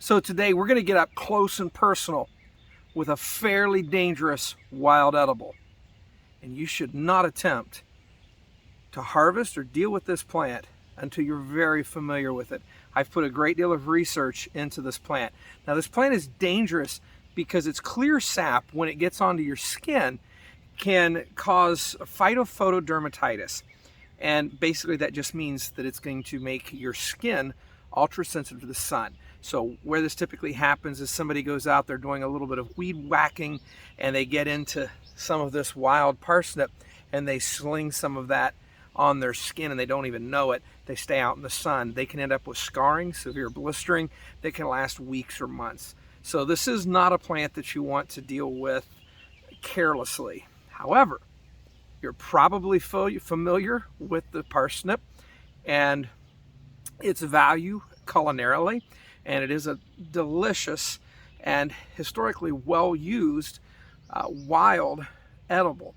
So today we're going to get up close and personal with a fairly dangerous wild edible. And you should not attempt to harvest or deal with this plant until you're very familiar with it. I've put a great deal of research into this plant. Now this plant is dangerous because its clear sap, when it gets onto your skin, can cause phytophotodermatitis. And basically that just means that it's going to make your skin ultra sensitive to the sun. So where this typically happens is somebody goes out there doing a little bit of weed whacking and they get into some of this wild parsnip and they sling some of that on their skin and they don't even know it. They stay out in the sun. They can end up with scarring, severe blistering that can last weeks or months. So this is not a plant that you want to deal with carelessly. However, you're probably familiar with the parsnip and its value culinarily, and it is a delicious and historically well used wild edible,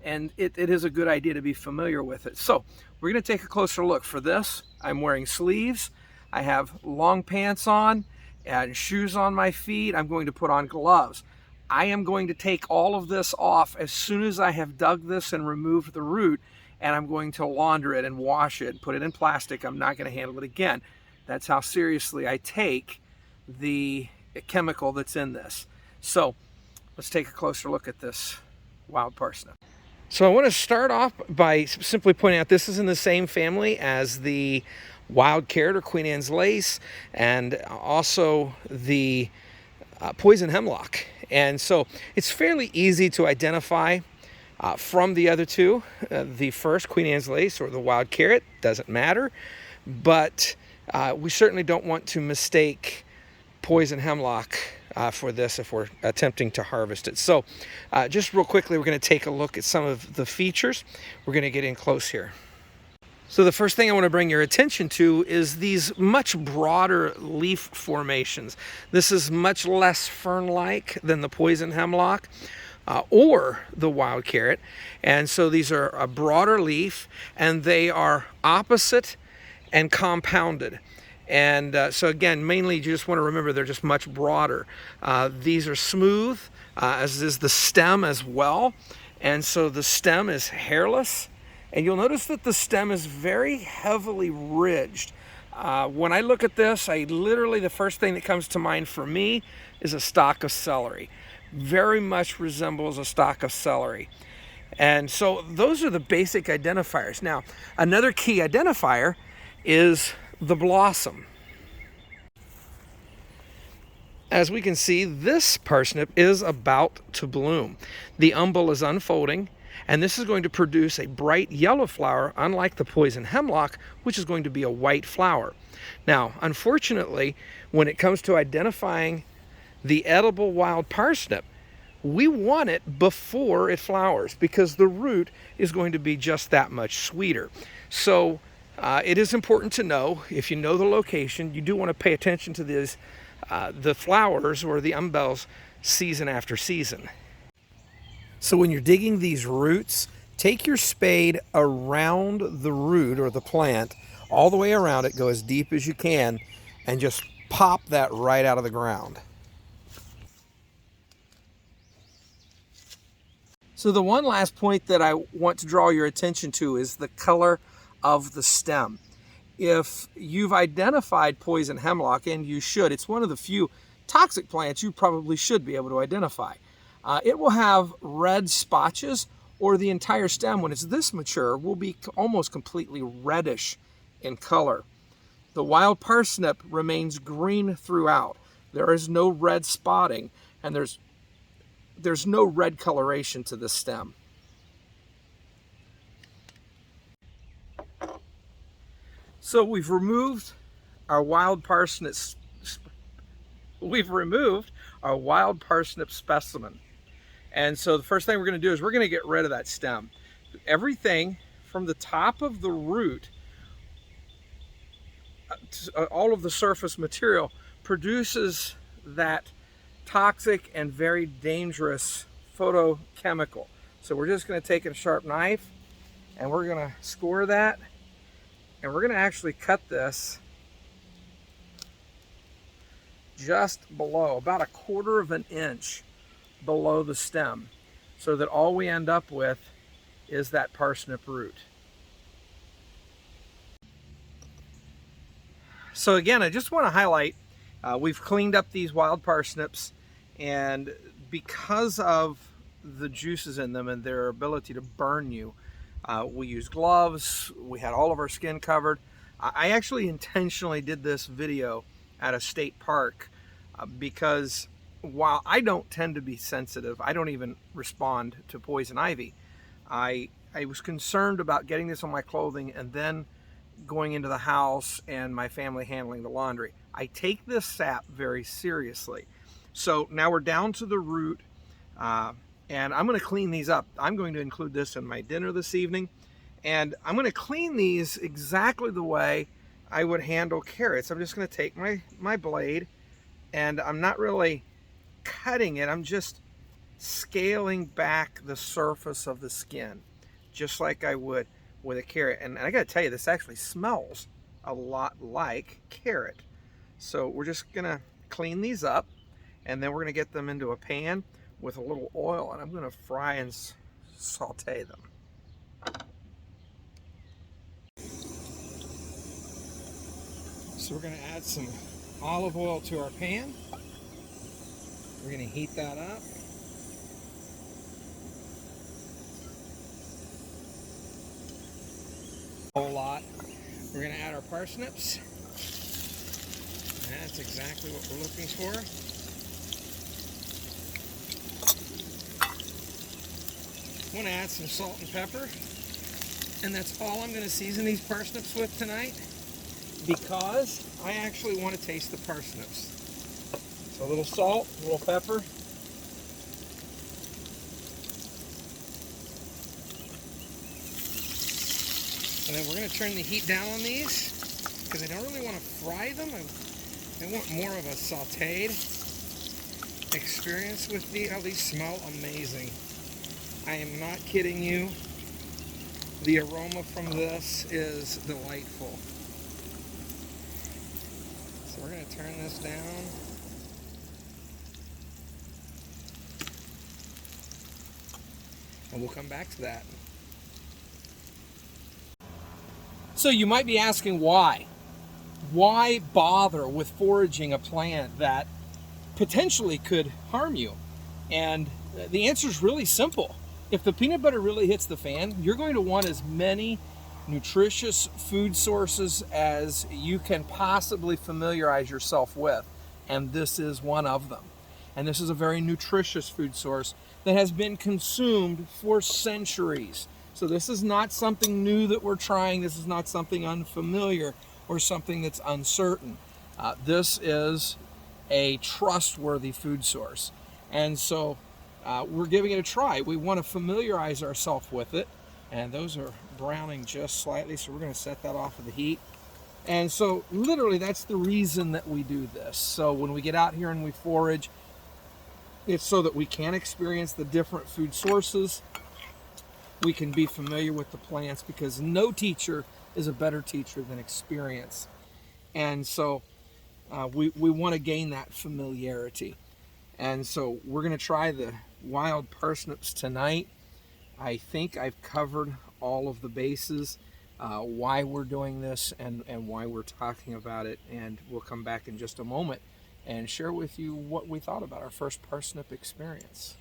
and it is a good idea to be familiar with it. So we're going to take a closer look. For this, I'm wearing sleeves, I have long pants on and shoes on my feet. I'm going to put on gloves. I am going to take all of this off as soon as I have dug this and removed the root, and I'm going to launder it and wash it and put it in plastic. I'm not going to handle it again. That's how seriously I take the chemical that's in this. So let's take a closer look at this wild parsnip. So I want to start off by simply pointing out this is in the same family as the wild carrot or Queen Anne's lace, and also the poison hemlock. And so it's fairly easy to identify from the other two. The first, Queen Anne's lace or the wild carrot, doesn't matter, but we certainly don't want to mistake poison hemlock for this if we're attempting to harvest it. So just real quickly, we're going to take a look at some of the features. We're going to get in close here. So the first thing I want to bring your attention to is these much broader leaf formations. This is much less fern-like than the poison hemlock or the wild carrot. And so these are a broader leaf, and they are opposite and compounded. And so again, mainly you just want to remember they're just much broader. These are smooth, as is the stem as well. And so the stem is hairless. And you'll notice that the stem is very heavily ridged. When I look at this, the first thing that comes to mind for me is a stalk of celery. Very much resembles a stalk of celery. And so those are the basic identifiers. Now, another key identifier is the blossom. As we can see, this parsnip is about to bloom. The umbel is unfolding, and this is going to produce a bright yellow flower, unlike the poison hemlock, which is going to be a white flower. Now, unfortunately, when it comes to identifying the edible wild parsnip, we want it before it flowers because the root is going to be just that much sweeter. So it is important to know, if you know the location, you do want to pay attention to these, the flowers or the umbels season after season. So when you're digging these roots, take your spade around the root or the plant, all the way around it, go as deep as you can, and just pop that right out of the ground. So the one last point that I want to draw your attention to is the color of the stem. If you've identified poison hemlock, and you should, it's one of the few toxic plants you probably should be able to identify. It will have red spotches, or the entire stem, when it's this mature, will be almost completely reddish in color. The wild parsnip remains green throughout. There is no red spotting, and there's no red coloration to the stem. So we've removed our wild parsnip specimen. And so the first thing we're going to do is we're going to get rid of that stem. Everything from the top of the root, all of the surface material, produces that toxic and very dangerous photochemical. So we're just going to take a sharp knife and we're going to score that, and we're going to actually cut this just below, about 1/4 of an inch below the stem, so that all we end up with is that parsnip root. So again, I just want to highlight, we've cleaned up these wild parsnips, and because of the juices in them and their ability to burn you, we use gloves, we had all of our skin covered. I actually intentionally did this video at a state park because while I don't tend to be sensitive, I don't even respond to poison ivy. I was concerned about getting this on my clothing and then going into the house and my family handling the laundry. I take this sap very seriously. So now we're down to the root, and I'm going to clean these up. I'm going to include this in my dinner this evening, and I'm going to clean these exactly the way I would handle carrots. I'm just going to take my blade, and I'm not really cutting it, I'm just scaling back the surface of the skin, just like I would with a carrot. And I gotta tell you, this actually smells a lot like carrot. So we're just gonna clean these up, and then we're gonna get them into a pan with a little oil, and I'm gonna fry and saute them. So we're gonna add some olive oil to our pan. We're gonna heat that up. Whole lot. We're going to add our parsnips. That's exactly what we're looking for. I'm going to add some salt and pepper, and that's all I'm going to season these parsnips with tonight, because I actually want to taste the parsnips. So a little salt, a little pepper. And then we're going to turn the heat down on these, because I don't really want to fry them. I want more of a sauteed experience with these. Oh, these smell amazing. I am not kidding you. The aroma from this is delightful. So we're going to turn this down. And we'll come back to that. So you might be asking why? Why bother with foraging a plant that potentially could harm you? And the answer is really simple. If the peanut butter really hits the fan, you're going to want as many nutritious food sources as you can possibly familiarize yourself with. And this is one of them. And this is a very nutritious food source that has been consumed for centuries. So this is not something new that we're trying. This is not something unfamiliar or something that's uncertain. This is a trustworthy food source. And so we're giving it a try. We want to familiarize ourselves with it. And those are browning just slightly, so we're going to set that off of the heat. And so literally that's the reason that we do this. So when we get out here and we forage, it's so that we can experience the different food sources. We can be familiar with the plants, because no teacher is a better teacher than experience. And so we want to gain that familiarity. And so we're going to try the wild parsnips tonight. I think I've covered all of the bases, why we're doing this and why we're talking about it. And we'll come back in just a moment and share with you what we thought about our first parsnip experience.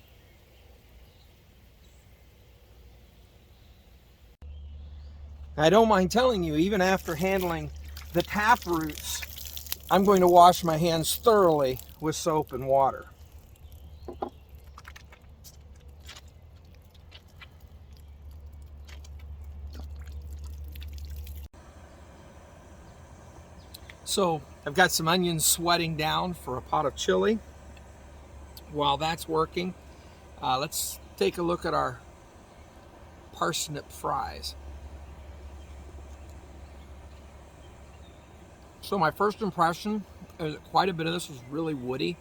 I don't mind telling you, even after handling the taproots, I'm going to wash my hands thoroughly with soap and water. So I've got some onions sweating down for a pot of chili. While that's working, let's take a look at our parsnip fries. So my first impression is that quite a bit of this was really woody.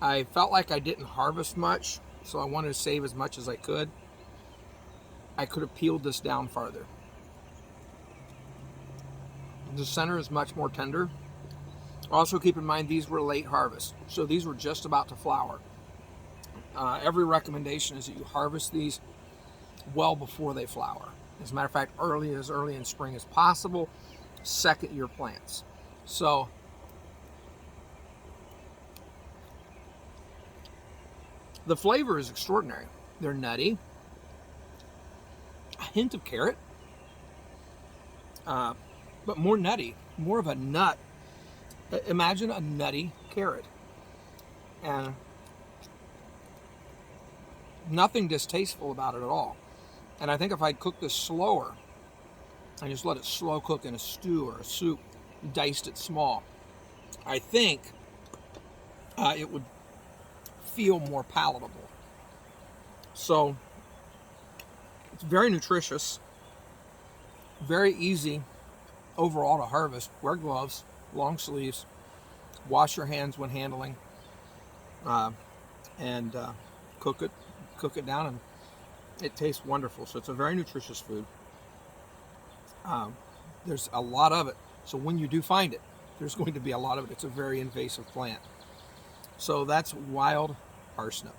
I felt like I didn't harvest much, so I wanted to save as much as I could. I could have peeled this down farther. The center is much more tender. Also keep in mind these were late harvest, so these were just about to flower. Every recommendation is that you harvest these well before they flower. As a matter of fact, early in spring as possible, second year plants. So the flavor is extraordinary. They're nutty, a hint of carrot, but more nutty, more of a nut. Imagine a nutty carrot. And nothing distasteful about it at all. And I think if I'd cooked this slower, and just let it slow cook in a stew or a soup, diced it small, I think it would feel more palatable. So it's very nutritious, very easy overall to harvest. Wear gloves, long sleeves, wash your hands when handling, and cook it down, and it tastes wonderful. So it's a very nutritious food. There's a lot of it, so when you do find it, there's going to be a lot of it. It's a very invasive plant. So that's wild parsnip.